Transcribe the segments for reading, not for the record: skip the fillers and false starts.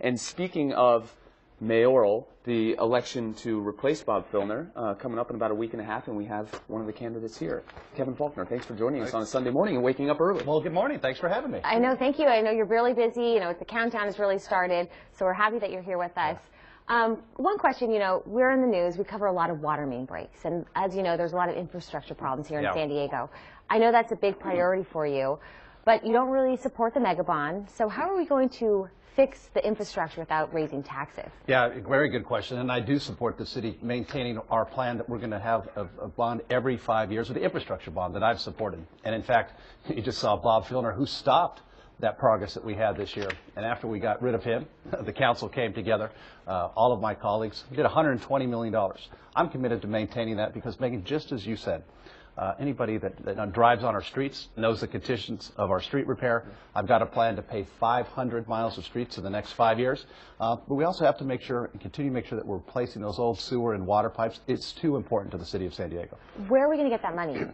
And speaking of mayoral, the election to replace Bob Filner coming up in about a week and a half, and we have one of the candidates here. Kevin Faulkner, thanks for joining us on a Sunday morning and waking up early. Well, good morning. Thanks for having me. I know, thank you. I know you're really busy. You know, the countdown has really started, so we're happy that you're here with us. One question, you know, we're in the news. We cover a lot of water main breaks, and as you know, there's a lot of infrastructure problems here in San Diego. I know that's a big priority for you, but you don't really support the mega bond. So how are we going to fix the infrastructure without raising taxes? Yeah, very good question. And I do support the city maintaining our plan that we're going to have a bond every 5 years, or the infrastructure bond that I've supported. And in fact, you just saw Bob Filner, who stopped that progress that we had this year. And after we got rid of him, the council came together, all of my colleagues, we did $120 million. I'm committed to maintaining that because, Megan, just as you said, anybody that drives on our streets knows the conditions of our street repair. I've got a plan to pave 500 miles of streets in the next 5 years. But we also have to make sure and continue to make sure that we're replacing those old sewer and water pipes. It's too important to the city of San Diego. Where are we going to get that money?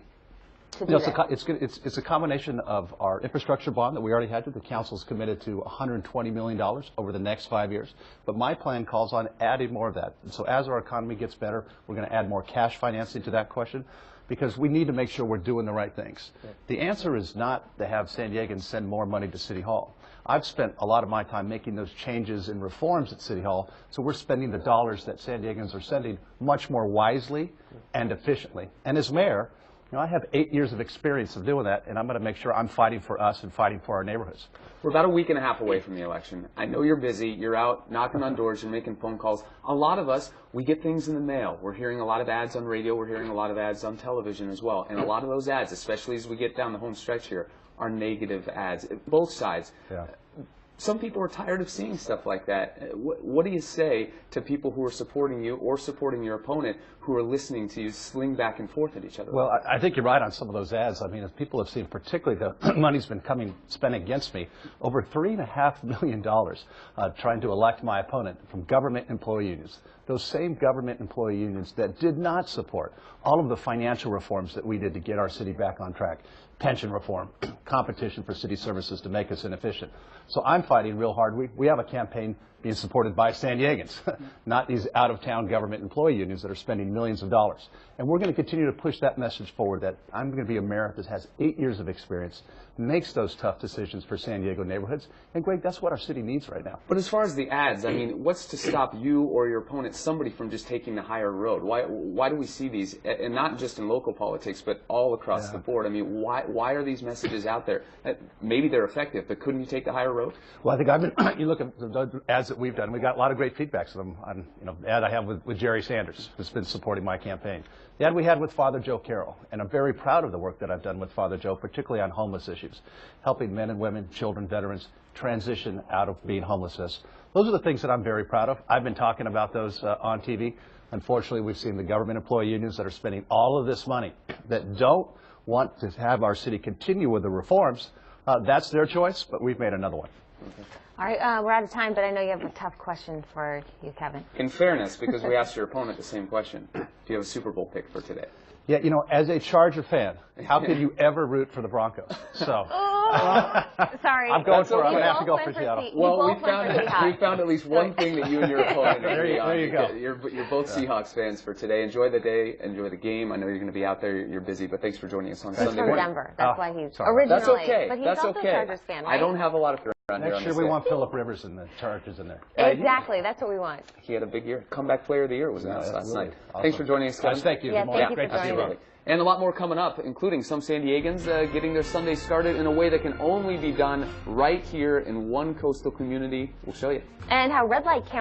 It's a combination of our infrastructure bond that we already had. The council's committed to $120 million over the next 5 years. But my plan calls on adding more of that. And so as our economy gets better, we're going to add more cash financing to that question, because we need to make sure we're doing the right things. The answer is not to have San Diegans send more money to City Hall. I've spent a lot of my time making those changes and reforms at City Hall, so we're spending the dollars that San Diegans are sending much more wisely and efficiently. And as mayor, you know, I have 8 years of experience of doing that, and I'm going to make sure I'm fighting for us and fighting for our neighborhoods. We're about a week and a half away from the election. I know you're busy. You're out knocking on doors. You're making phone calls. A lot of us, we get things in the mail. We're hearing a lot of ads on radio. We're hearing a lot of ads on television as well. And a lot of those ads, especially as we get down the home stretch here, are negative ads. Both sides. Yeah. Some people are tired of seeing stuff like that. What do you say to people who are supporting you or supporting your opponent who are listening to you sling back and forth at each other? Well, I think you're right on some of those ads. I mean, as people have seen, particularly the money's been spent against me, over $3.5 million trying to elect my opponent from government employee unions. Those same government employee unions that did not support all of the financial reforms that we did to get our city back on track. Pension reform, competition for city services to make us inefficient. So I'm fighting real hard. We have a campaign being supported by San Diegans, not these out-of-town government employee unions that are spending millions of dollars. And we're going to continue to push that message forward that I'm going to be a mayor that has 8 years of experience, makes those tough decisions for San Diego neighborhoods. And Greg, that's what our city needs right now. But as far as the ads, I mean, what's to stop you or your opponent, somebody, from just taking the higher road? Why do we see these, and not just in local politics, but all across the board? I mean, why are these messages out there? Maybe they're effective, but couldn't you take the higher road? Well, I think you look at the ads that we've done. We got a lot of great feedbacks on them. On, you know, the ad I have with Jerry Sanders, who's been supporting my campaign. The ad we had with Father Joe Carroll, and I'm very proud of the work that I've done with Father Joe, particularly on homeless issues, helping men and women, children, veterans transition out of being homelessness. Those are the things that I'm very proud of. I've been talking about those on TV. Unfortunately, we've seen the government employee unions that are spending all of this money that don't want to have our city continue with the reforms. That's their choice, but we've made another one. Okay. All right, we're out of time, but I know you have a tough question for you, Kevin. In fairness, because we asked your opponent the same question, do you have a Super Bowl pick for today? Yeah, you know, as a Charger fan, how could you ever root for the Broncos? So, sorry, I'm going for. I'm going to have to go for Seattle. Well, we found at least one thing that you and your opponent agree on. There you go. You're both Seahawks fans for today. Enjoy the day, enjoy the game. I know you're going to be out there. You're busy, but thanks for joining us on Sunday morning. He's from Denver. That's why he's originally. That's okay. But he's That's also okay. a Chargers fan, right? I don't have a lot of around here. Next year we want Phillip Rivers and the Chargers in there. Exactly. That's what we want. He had a big year. Comeback Player of the Year was announced last night. Awesome. Thanks for joining us, guys. Thank you. Yeah, thank you for joining us. And a lot more coming up, including some San Diegans getting their Sunday started in a way that can only be done right here in one coastal community. We'll show you. And how red light cameras